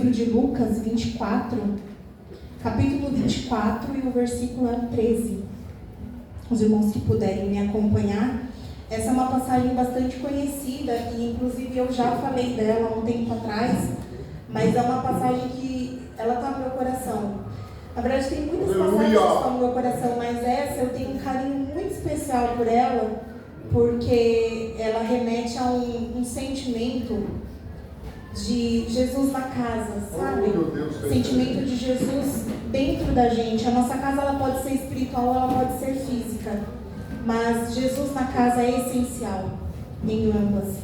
livro de Lucas 24, capítulo 24 e o versículo 13. Os irmãos que puderem me acompanhar. Essa é uma passagem bastante conhecida e inclusive eu já falei dela há um tempo atrás, mas é uma passagem que ela está no meu coração. Na verdade tem muitas passagens que estão no meu coração, mas essa eu tenho um carinho muito especial por ela, porque ela remete a um sentimento de Jesus na casa, sabe? Sentimento de Jesus dentro da gente. A nossa casa ela pode ser espiritual, ela pode ser física, mas Jesus na casa é essencial em ambas.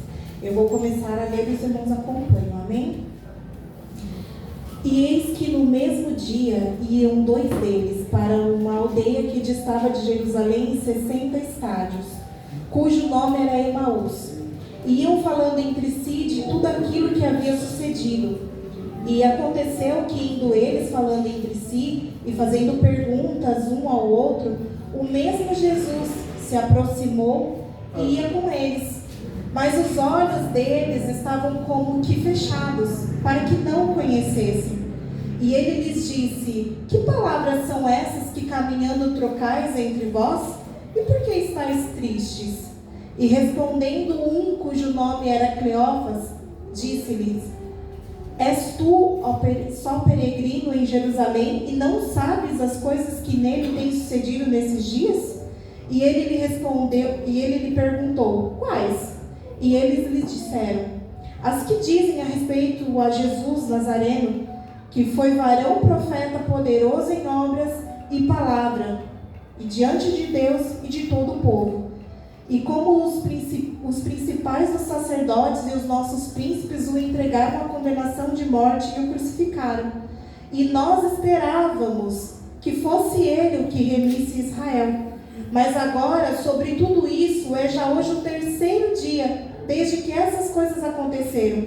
Eu vou começar a ler e os irmãos acompanham, amém? E eis que no mesmo dia iam 2 deles para uma aldeia que distava de Jerusalém 60 estádios, cujo nome era Emaús. E iam falando entre si de tudo aquilo que havia sucedido. E aconteceu que, indo eles falando entre si e fazendo perguntas um ao outro, o mesmo Jesus se aproximou e ia com eles. Mas os olhos deles estavam como que fechados, para que não o conhecessem. E ele lhes disse: que palavras são essas que caminhando trocais entre vós? E por que estáis tristes? E respondendo um cujo nome era Cleófas, disse-lhes: és tu, ó só peregrino em Jerusalém, e não sabes as coisas que nele têm sucedido nesses dias? E ele lhe respondeu, e ele lhe perguntou: quais? E eles lhe disseram: as que dizem a respeito a Jesus Nazareno, que foi varão profeta poderoso em obras e palavra, e diante de Deus e de todo o povo. E como os principais dos sacerdotes e os nossos príncipes o entregaram à condenação de morte e o crucificaram. E nós esperávamos que fosse ele o que remisse Israel. Mas agora, sobre tudo isso, é já hoje o 3º dia, desde que essas coisas aconteceram.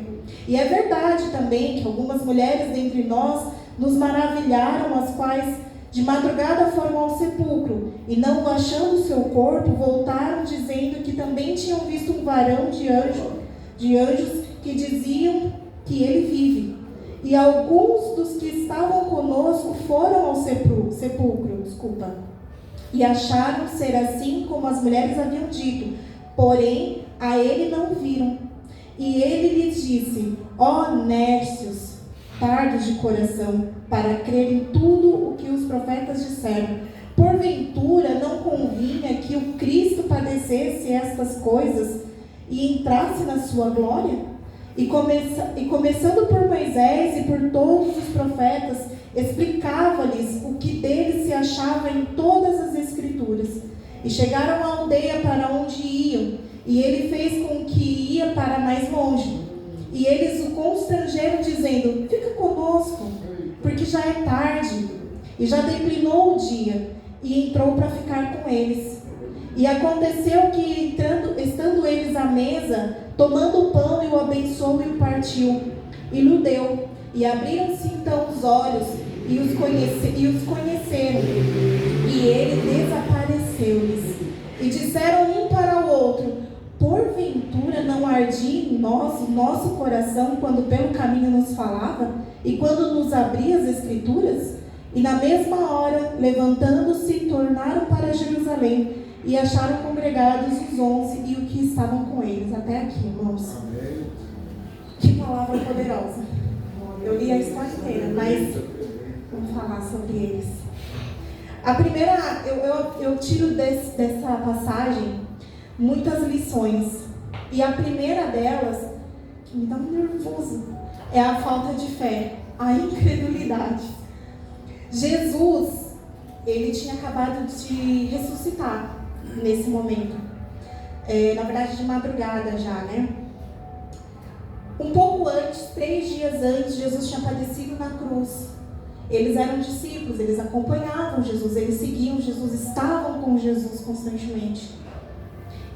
E é verdade também que algumas mulheres dentre nós nos maravilharam, as quais de madrugada foram ao sepulcro, e não achando seu corpo, voltaram dizendo que também tinham visto um varão de anjos que diziam que ele vive. E alguns dos que estavam conosco foram ao sepulcro, e acharam ser assim como as mulheres haviam dito, porém a ele não viram. E ele lhes disse: ó nércios, tardos de coração, para crer em tudo o que os profetas disseram. Porventura não convinha que o Cristo padecesse estas coisas e entrasse na sua glória? E começando por Moisés e por todos os profetas, explicava-lhes o que dele se achava em todas as Escrituras. E chegaram à aldeia para onde iam, e ele fez com que ia para mais longe. E eles o constrangeram, dizendo: fica conosco, porque já é tarde, e já declinou o dia. E entrou para ficar com eles. E aconteceu que, estando eles à mesa, tomando o pão, e o abençoou e o partiu, e lhe deu. E abriram-se então os olhos, e os conheceram. E ele desapareceu-lhes. E disseram um para o outro: porventura não ardia em nós o nosso coração quando pelo caminho nos falava, e quando nos abria as Escrituras? E na mesma hora, levantando-se, tornaram para Jerusalém, e acharam congregados os 11 e o que estavam com eles. Até aqui, irmãos. Amém. Que palavra poderosa. Eu li a história inteira, mas vamos falar sobre eles. A primeira, eu tiro dessa passagem muitas lições. E a primeira delas, que me dá um nervoso, é a falta de fé, a incredulidade. Jesus, ele tinha acabado de ressuscitar nesse momento. Na verdade, de madrugada já, né? Um pouco antes, 3 dias antes, Jesus tinha padecido na cruz. Eles eram discípulos, eles acompanhavam Jesus, eles seguiam Jesus, estavam com Jesus constantemente.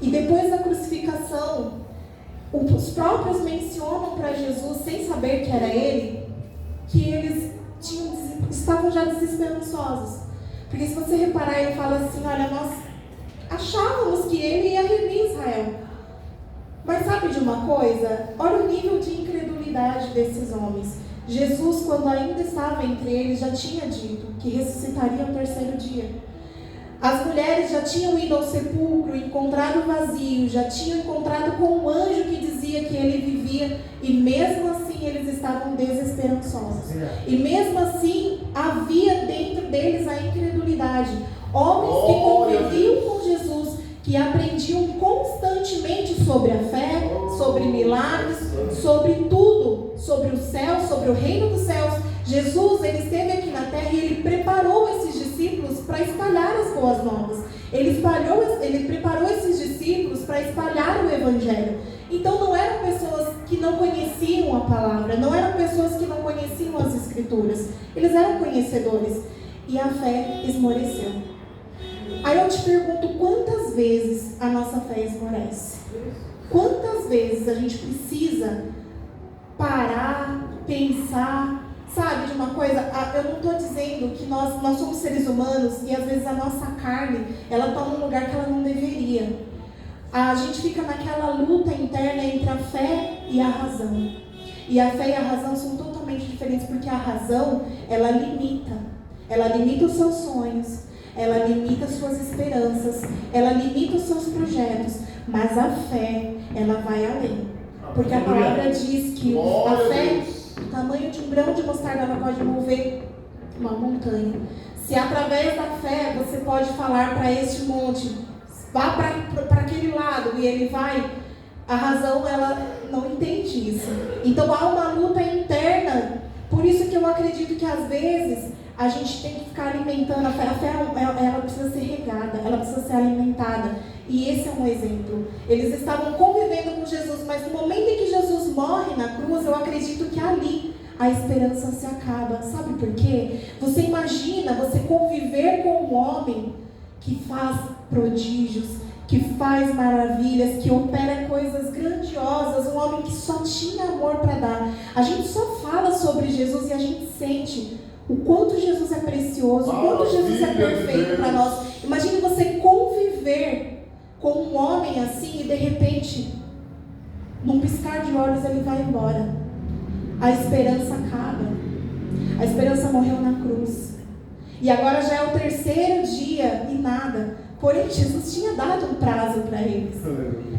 E depois da crucificação, os próprios mencionam para Jesus, sem saber que era ele, que eles estavam já desesperançosos. Porque se você reparar, ele fala assim: olha, nós achávamos que ele ia remir Israel. Mas sabe de uma coisa? Olha o nível de incredulidade desses homens. Jesus, quando ainda estava entre eles, já tinha dito que ressuscitaria ao terceiro dia. As mulheres já tinham ido ao sepulcro, encontrado vazio, já tinham encontrado com um anjo que dizia que ele vivia, e mesmo assim eles estavam desesperançosos. E mesmo assim havia dentro deles a incredulidade. Homens que conviviam com Jesus, que aprendiam constantemente sobre a fé, sobre milagres, sobre tudo, sobre o céu, sobre o reino dos céus. Jesus, ele esteve aqui na terra e ele preparou esses discípulos para espalhar as boas novas. Ele preparou esses discípulos para espalhar o evangelho. Então não eram pessoas que não conheciam a palavra, não eram pessoas que não conheciam as escrituras. Eles eram conhecedores. E a fé esmoreceu. Aí eu te pergunto, quantas vezes a nossa fé esmorece? Quantas vezes a gente precisa parar, pensar, sabe de uma coisa? Eu não estou dizendo que nós somos seres humanos e às vezes a nossa carne, ela está num lugar que ela não deveria. A gente fica naquela luta interna entre a fé e a razão. E a fé e a razão são totalmente diferentes, porque a razão, ela limita os seus sonhos, ela limita as suas esperanças, ela limita os seus projetos, mas a fé, ela vai além. Porque a palavra diz que a fé, o tamanho de um grão de mostarda, ela pode mover uma montanha. Se através da fé você pode falar para este monte, vá para aquele lado, e ele vai, a razão, ela não entende isso. Então há uma luta interna. Por isso que eu acredito que às vezes a gente tem que ficar alimentando a fé. A fé, ela precisa ser regada, ela precisa ser alimentada. E esse é um exemplo. Eles estavam convivendo com Jesus, mas no momento em que Jesus morre na cruz, eu acredito que ali a esperança se acaba. Sabe por quê? Você imagina você conviver com um homem que faz prodígios, que faz maravilhas, que opera coisas grandiosas, um homem que só tinha amor para dar. A gente só fala sobre Jesus e a gente sente o quanto Jesus é precioso, o quanto Jesus é perfeito para nós. Imagine você conviver com um homem assim e de repente, num piscar de olhos, ele vai embora. A esperança acaba. A esperança morreu na cruz. E agora já é o terceiro dia e nada. Porém, Jesus tinha dado um prazo para eles.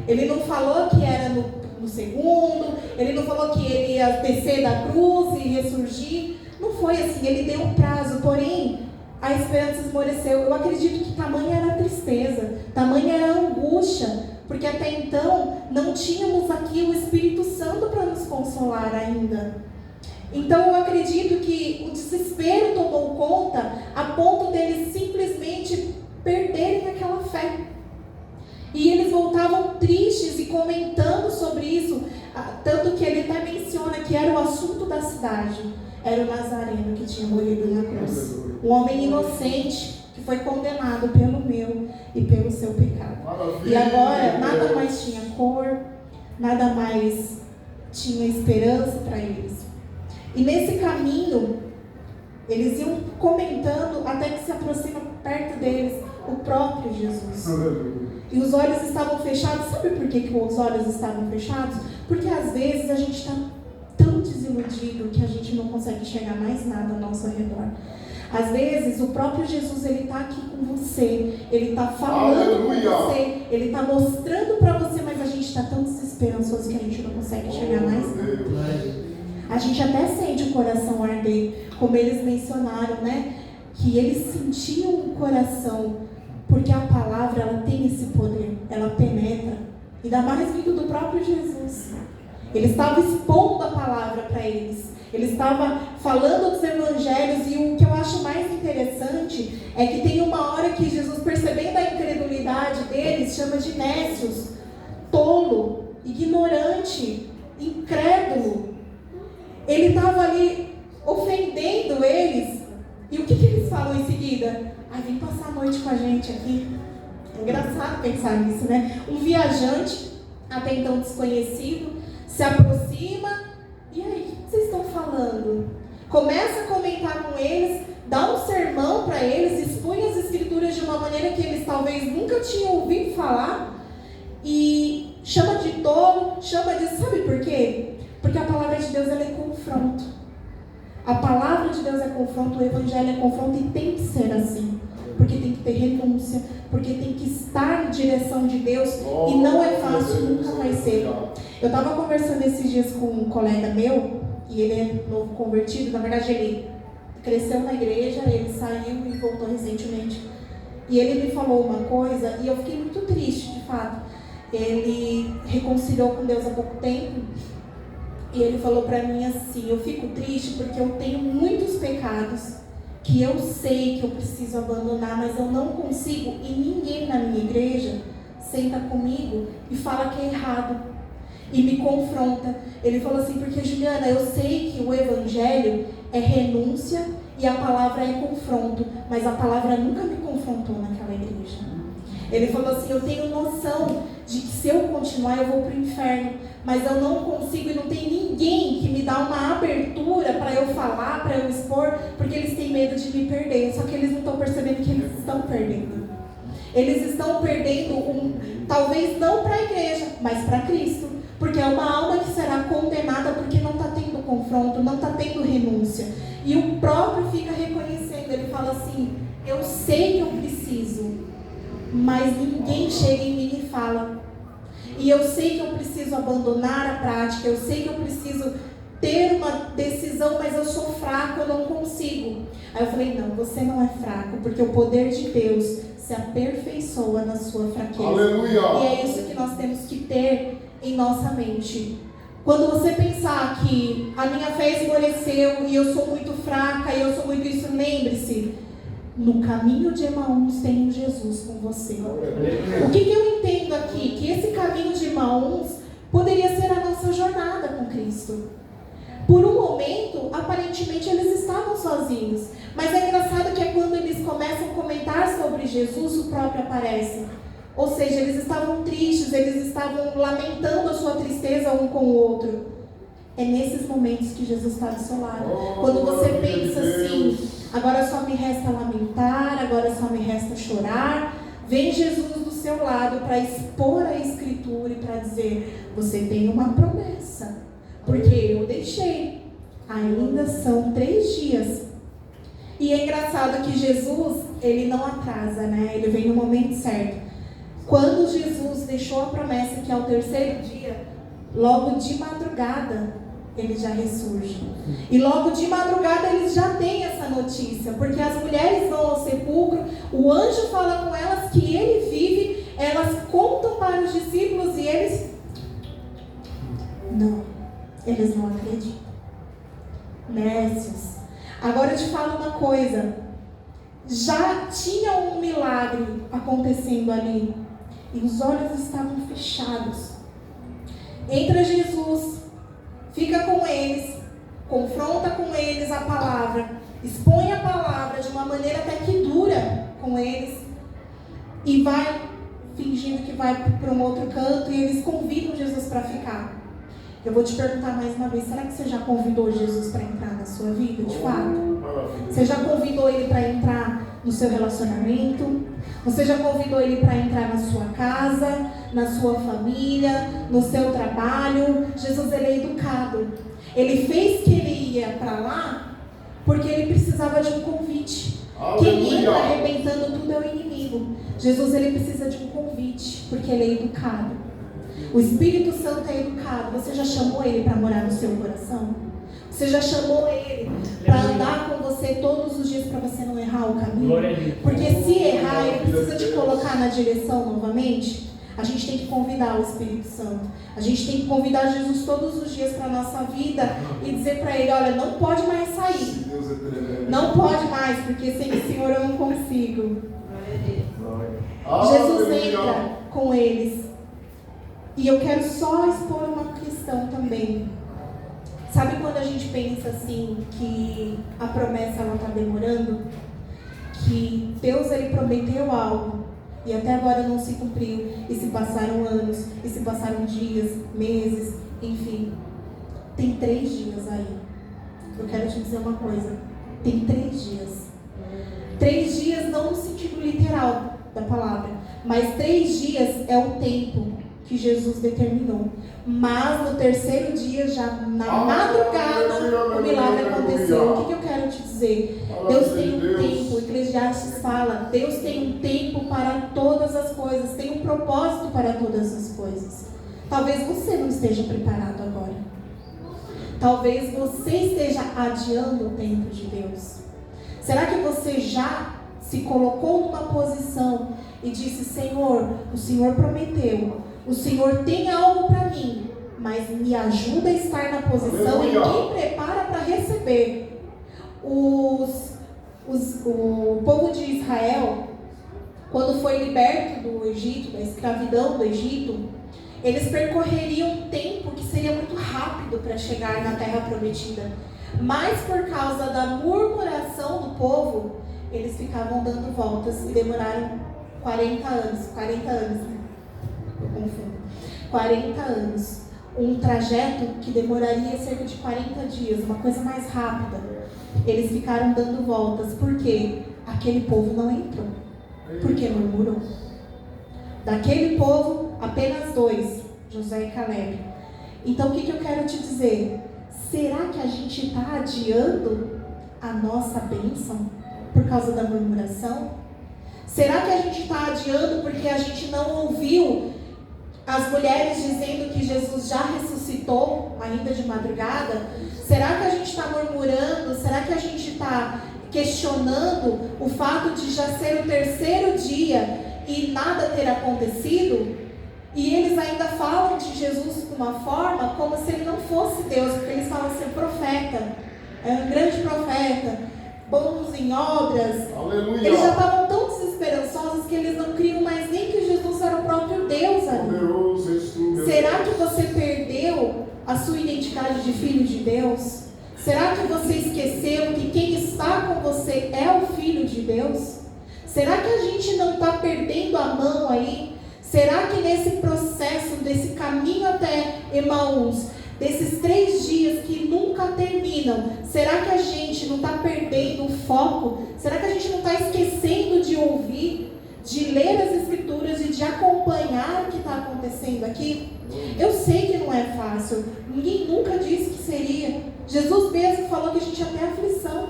Ele não falou que era no segundo, ele não falou que ele ia descer da cruz e ressurgir. Não foi assim, ele deu um prazo, porém, a esperança esmoreceu. Eu acredito que tamanha era a tristeza, tamanha era a angústia, porque até então não tínhamos aqui o Espírito Santo para nos consolar ainda. Então eu acredito que o desespero tomou conta a ponto deles simplesmente perderem aquela fé. E eles voltavam tristes e comentando sobre isso, tanto que ele até menciona que era o assunto da cidade. Era o Nazareno que tinha morrido na cruz. Um homem inocente que foi condenado pelo meu e pelo seu pecado. Maravilha. E agora nada mais tinha cor, nada mais tinha esperança para eles. E nesse caminho, eles iam comentando até que se aproxima perto deles o próprio Jesus. E os olhos estavam fechados. Sabe por que os olhos estavam fechados? Porque às vezes a gente está tão desiludido que a gente não consegue enxergar mais nada ao nosso redor. Às vezes o próprio Jesus, ele está aqui com você, ele está falando com você, ele está mostrando para você, mas a gente está tão desesperançoso que a gente não consegue enxergar mais nada. A gente até sente o coração arder, como eles mencionaram, né? Que eles sentiam o coração, porque a palavra, ela tem esse poder, ela penetra, ainda mais vindo do próprio Jesus. Ele estava expondo a palavra para eles, ele estava falando dos evangelhos, e o que eu acho mais interessante é que tem uma hora que Jesus, percebendo a incredulidade deles, chama de nécios, tolo, ignorante, incrédulo. Ele estava ali ofendendo eles, e o que eles falam em seguida? Vem passar a noite com a gente aqui. É engraçado pensar nisso, né? Um viajante, até então desconhecido, se aproxima, e aí, o que vocês estão falando? Começa a comentar com eles, dá um sermão para eles, expõe as escrituras de uma maneira que eles talvez nunca tinham ouvido falar, e chama de tolo, chama de... Sabe por quê? Porque a palavra de Deus ela é confronto. A palavra de Deus é confronto, o evangelho é confronto e tem que ser assim. Porque tem que ter renúncia, porque tem que estar em direção de Deus e não é fácil, nunca vai ser. Eu estava conversando esses dias com um colega meu, e ele é novo convertido, na verdade ele cresceu na igreja, ele saiu e voltou recentemente. E ele me falou uma coisa e eu fiquei muito triste, de fato. Ele reconciliou com Deus há pouco tempo e ele falou para mim assim: eu fico triste porque eu tenho muitos pecados que eu sei que eu preciso abandonar, mas eu não consigo, e ninguém na minha igreja senta comigo e fala que é errado e me confronta. Ele falou assim: porque Juliana, eu sei que o evangelho é renúncia e a palavra é confronto, mas a palavra nunca me confrontou naquela igreja. Ele falou assim: eu tenho noção de que se eu continuar eu vou para o inferno, mas eu não consigo e não tem ninguém que me dá uma abertura para eu falar, para eu expor, porque eles têm medo de me perder. Só que eles não estão percebendo que eles estão perdendo. Eles estão perdendo, talvez não para a igreja, mas para Cristo. Porque é uma alma que será condenada porque não está tendo confronto, não está tendo renúncia. E o próprio fica reconhecendo, ele fala assim: eu sei que eu preciso, mas ninguém chega em mim e fala. E eu sei que eu preciso abandonar a prática, eu sei que eu preciso ter uma decisão, mas eu sou fraco, eu não consigo. Aí eu falei: não, você não é fraco, porque o poder de Deus se aperfeiçoa na sua fraqueza. Aleluia. E é isso que nós temos que ter em nossa mente. Quando você pensar que a minha fé esmoreceu e eu sou muito fraca e eu sou muito isso, lembre-se, no caminho de Emaús tem um Jesus com você. O que eu entendo aqui? Que esse caminho de Emaús poderia ser a nossa jornada com Cristo. Por um momento, aparentemente eles estavam sozinhos, mas é engraçado que é quando eles começam a comentar sobre Jesus, o próprio aparece. Ou seja, eles estavam tristes, eles estavam lamentando a sua tristeza um com o outro. É nesses momentos que Jesus está do seu lado. Quando você pensa assim: agora só me resta lamentar, agora só me resta chorar, vem Jesus do seu lado para expor a Escritura e para dizer: você tem uma promessa, porque eu deixei. Ainda são 3 dias. E é engraçado que Jesus, ele não atrasa, né? Ele vem no momento certo. Quando Jesus deixou a promessa que ao 3º dia, logo de madrugada, ele já ressurge. E logo de madrugada eles já têm essa notícia, porque as mulheres vão ao sepulcro, o anjo fala com elas que ele vive, elas contam para os discípulos e eles não acreditam. Nécios. Agora eu te falo uma coisa, já tinha um milagre acontecendo ali, e os olhos estavam fechados. Entra Jesus, fica com eles, confronta com eles a palavra, expõe a palavra de uma maneira até que dura com eles, e vai fingindo que vai para um outro canto, e eles convidam Jesus para ficar. Eu vou te perguntar mais uma vez: será que você já convidou Jesus para entrar na sua vida, de fato? Você já convidou ele para entrar no seu relacionamento? Você já convidou ele para entrar na sua casa, na sua família, no seu trabalho? Jesus, ele é educado. Ele fez que ele ia para lá porque ele precisava de um convite. Quem entra arrebentando tudo é o inimigo. Jesus, ele precisa de um convite porque ele é educado. O Espírito Santo é educado. Você já chamou ele para morar no seu coração? Você já chamou ele para andar com você todos os dias para você não errar o caminho? Porque se errar, ele precisa te colocar na direção novamente. A gente tem que convidar o Espírito Santo. A gente tem que convidar Jesus todos os dias para a nossa vida e dizer para ele: olha, não pode mais sair. Não pode mais, porque sem o Senhor eu não consigo. Jesus entra com eles. E eu quero só expor uma questão também. Sabe quando a gente pensa assim, que a promessa ela está demorando? Que Deus ele prometeu algo e até agora não se cumpriu. E se passaram anos, e se passaram dias, meses, enfim. Tem 3 dias aí. Eu quero te dizer uma coisa. Tem 3 dias. 3 dias não no sentido literal da palavra, mas 3 dias é o tempo que Jesus determinou. Mas no terceiro dia, já na madrugada, o milagre aconteceu. O que eu quero te dizer? Deus tem um tempo, Eclesiastes fala, Deus tem um tempo para todas as coisas, tem um propósito para todas as coisas. Talvez você não esteja preparado agora. Talvez você esteja adiando o tempo de Deus. Será que você já se colocou numa posição e disse: Senhor, o Senhor prometeu, o Senhor tem algo para mim, mas me ajuda a estar na posição e me prepara para receber. O povo de Israel, quando foi liberto do Egito, da escravidão do Egito, eles percorreriam um tempo que seria muito rápido para chegar na terra prometida. Mas por causa da murmuração do povo, eles ficavam dando voltas e demoraram 40 anos, né? Eu confundo. 40 anos. Um trajeto que demoraria cerca de 40 dias, uma coisa mais rápida. Eles ficaram dando voltas, porque aquele povo não entrou, porque murmurou. Daquele povo, apenas 2, Josué e Caleb. Então o que eu quero te dizer? Será que a gente está adiando a nossa bênção por causa da murmuração? Será que a gente está adiando porque a gente não ouviu as mulheres dizendo que Jesus já ressuscitou ainda de madrugada? Será que a gente está murmurando? Será que a gente está questionando o fato de já ser o terceiro dia e nada ter acontecido? E eles ainda falam de Jesus de uma forma como se ele não fosse Deus, porque eles falam assim: profeta, é um grande profeta, bons em obras. Aleluia. Eles já estavam tão desesperançosos que eles não criam mais nem que Jesus era o próprio Deus ali. Será que você perdeu a sua identidade de filho de Deus? Será que você esqueceu que quem está com você é o Filho de Deus? Será que a gente não está perdendo a mão aí? Será que nesse processo, desse caminho até Emaús, desses 3 dias que nunca terminam, será que a gente não está perdendo o foco? Será que a gente não está esquecendo de ouvir, de ler as Escrituras e de acompanhar o que está acontecendo aqui? Eu sei que não é fácil, ninguém nunca disse que seria. Jesus mesmo falou que a gente ia ter aflição,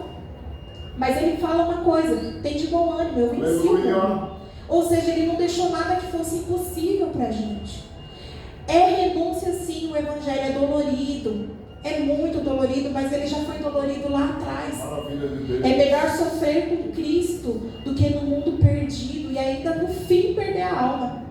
mas ele fala uma coisa: tem de bom ânimo, eu venci o mundo. Ou seja, ele não deixou nada que fosse impossível para a gente. É renúncia sim, o Evangelho é dolorido, é muito dolorido, mas ele já foi dolorido lá atrás. É melhor sofrer com Cristo do que no mundo perdido e ainda no fim perder a alma.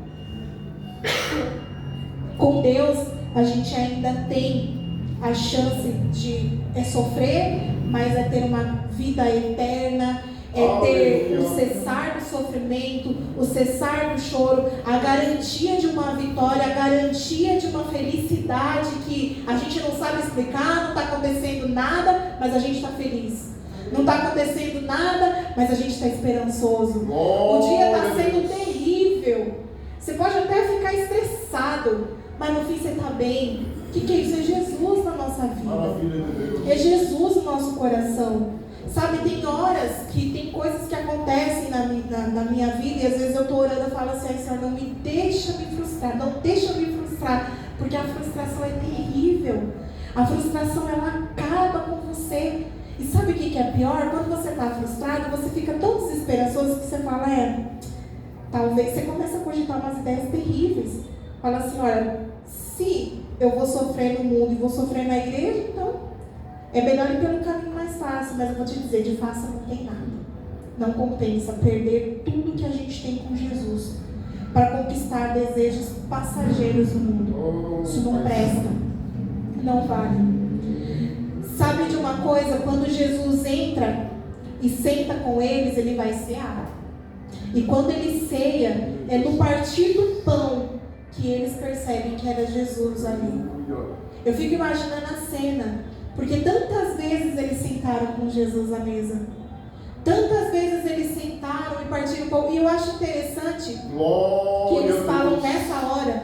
Com Deus a gente ainda tem a chance de sofrer, mas é ter uma vida eterna, é ter o cessar do sofrimento, o cessar do choro, a garantia de uma vitória, a garantia de uma felicidade que a gente não sabe explicar. Não está acontecendo nada, mas a gente está feliz. Não está acontecendo nada, mas a gente está esperançoso. O dia está sendo terrível. Você pode até ficar estressado, mas no fim você está bem. O que é isso? É Jesus na nossa vida. É Jesus no nosso coração. Sabe, tem horas que tem coisas que acontecem na minha vida e às vezes eu estou orando e falo assim: Senhor, não me deixa me frustrar, não deixa me frustrar, porque a frustração é terrível. A frustração, ela acaba com você. E sabe o que é pior? Quando você está frustrado, você fica tão desesperançoso que você fala: talvez você começa a cogitar umas ideias terríveis. Fala assim: olha, se eu vou sofrer no mundo e vou sofrer na igreja, então é melhor ir pelo caminho mais fácil. Mas eu vou te dizer, de fácil não tem nada. Não compensa perder tudo que a gente tem com Jesus para conquistar desejos passageiros no mundo. Isso não presta, não vale. Sabe de uma coisa? Quando Jesus entra e senta com eles, ele vai cear. E quando ele ceia, é no partir do pão que eles percebem que era Jesus ali. Eu fico imaginando a cena. Porque tantas vezes eles sentaram com Jesus à mesa. Tantas vezes eles sentaram e partiram o pão. E eu acho interessante que eles falam nessa hora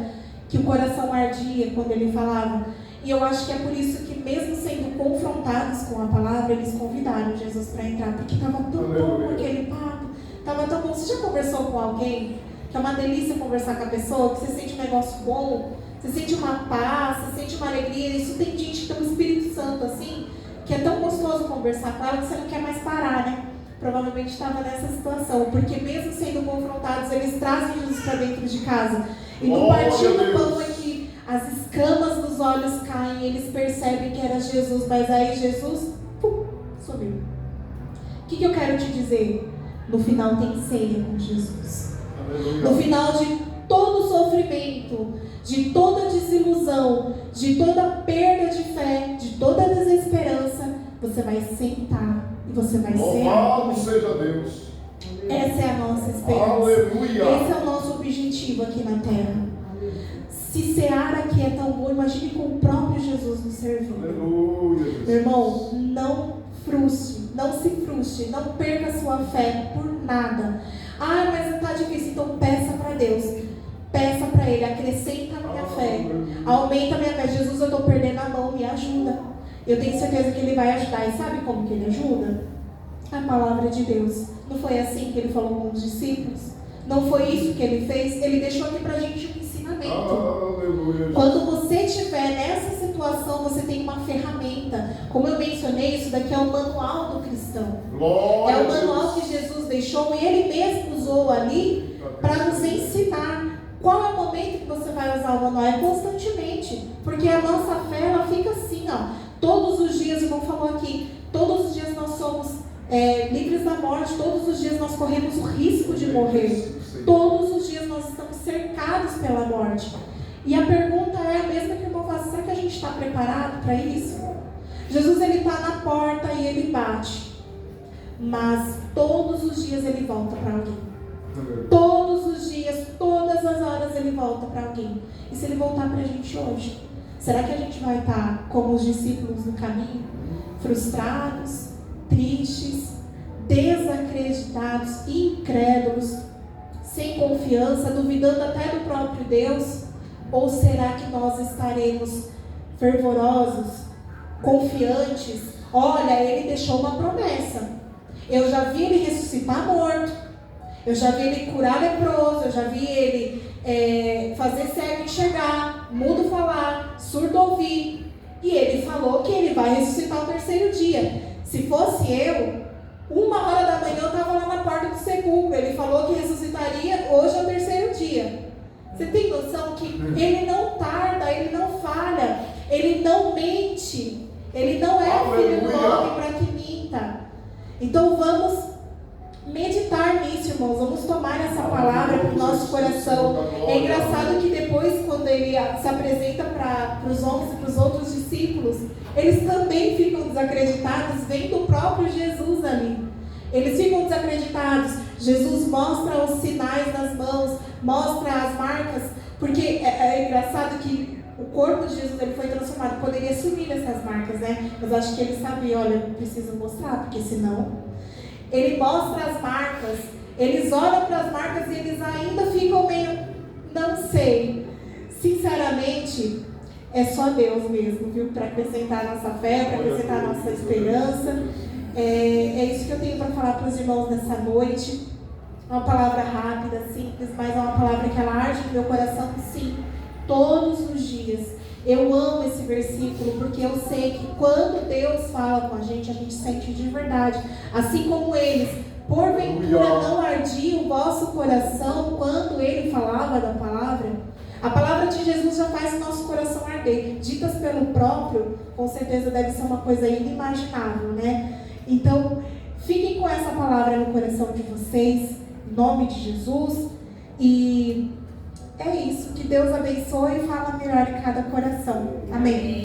que o coração ardia quando ele falava. E eu acho que é por isso que, mesmo sendo confrontados com a palavra, eles convidaram Jesus para entrar. Porque estava tão bom aquele papo. Estava tão bom. Você já conversou com alguém que é uma delícia conversar com a pessoa, que você sente um negócio bom, você sente uma paz, você sente uma alegria. Isso tem gente que tem um Espírito Santo assim, que é tão gostoso conversar com ela que você não quer mais parar, né? Provavelmente estava nessa situação, porque mesmo sendo confrontados, eles trazem Jesus para dentro de casa. E no partir do pão é que as escamas dos olhos caem, eles percebem que era Jesus, mas aí Jesus sumiu. O que eu quero te dizer? No final tem ceia com Jesus. No final de todo sofrimento, de toda desilusão, de toda perda de fé, de toda desesperança, você vai sentar e você vai ser. Louvado seja Deus. Essa é a nossa esperança. Aleluia. Esse é o nosso objetivo aqui na terra. Se cear aqui é tão bom, imagine com o próprio Jesus nos servindo. Aleluia. Meu irmão, não frustre, não se frustre, não perca sua fé por nada. Ah, mas está difícil, então peça para Deus. Peça para Ele, acrescenta a minha fé, aumenta a minha fé. Jesus, eu estou perdendo a mão, me ajuda. Eu tenho certeza que Ele vai ajudar. E sabe como que Ele ajuda? A palavra de Deus. Não foi assim que Ele falou com os discípulos? Não foi isso que Ele fez? Ele deixou aqui para a gente um ensinamento. Aleluia. Quando você estiver nessa situação, você tem uma ferramenta. Como eu mencionei, isso daqui é o manual do cristão. Glória É o manual que Jesus deixou e Ele mesmo usou ali para nos ensinar. Qual é o momento que você vai usar o manual? É constantemente. Porque a nossa fé, ela fica assim, ó. Todos os dias, o irmão falou aqui, todos os dias nós somos livres da morte, todos os dias nós corremos o risco de morrer. Todos os dias nós estamos cercados pela morte. E a pergunta é a mesma que o irmão faz: será que a gente está preparado para isso? Jesus, ele está na porta e ele bate. Mas todos os dias ele volta para alguém. Todos os dias, todas as horas ele volta para alguém. E se ele voltar para a gente hoje? Será que a gente vai estar como os discípulos no caminho? Frustrados, tristes, desacreditados, incrédulos, sem confiança, duvidando até do próprio Deus? Ou será que nós estaremos fervorosos, confiantes? Olha, Ele deixou uma promessa. Eu já vi Ele ressuscitar morto. Eu já vi Ele curar leproso. Eu já vi Ele fazer cego enxergar, mudo falar, surdo ouvir. E Ele falou que Ele vai ressuscitar o terceiro dia. Se fosse eu, 1h da manhã eu estava lá na porta do sepulcro. Ele falou que ressuscitaria, hoje é o terceiro dia. Você tem noção que Ele não tarda, Ele não falha, Ele não mente, Ele não é filho do homem para que minta. Então vamos meditar nisso, irmãos. Vamos tomar essa palavra para o nosso coração. É engraçado que depois, quando Ele se apresenta para os 11 e para os outros discípulos, eles também ficam desacreditados, vendo o próprio Jesus ali. Eles ficam desacreditados. Jesus mostra os sinais nas mãos, mostra as marcas, porque é engraçado que o corpo de Jesus ele foi transformado, poderia sumir essas marcas, né? Mas acho que ele sabia, olha, eu preciso mostrar, porque senão... Ele mostra as marcas, eles olham para as marcas e eles ainda ficam meio, não sei. Sinceramente, é só Deus mesmo, viu? Para acrescentar a nossa fé, para acrescentar a nossa esperança. É isso que eu tenho para falar para os irmãos nessa noite. Uma palavra rápida, simples, mas é uma palavra que ela arde no meu coração, sim, todos os dias. Eu amo esse versículo porque eu sei que quando Deus fala com a gente sente de verdade. Assim como eles, porventura não ardia o vosso coração quando Ele falava da palavra? A palavra de Jesus já faz o nosso coração arder. Ditas pelo próprio, com certeza deve ser uma coisa inimaginável, né? Então, fiquem com essa palavra no coração de vocês, em nome de Jesus. E é isso, que Deus abençoe e fala melhor em cada coração. Amém.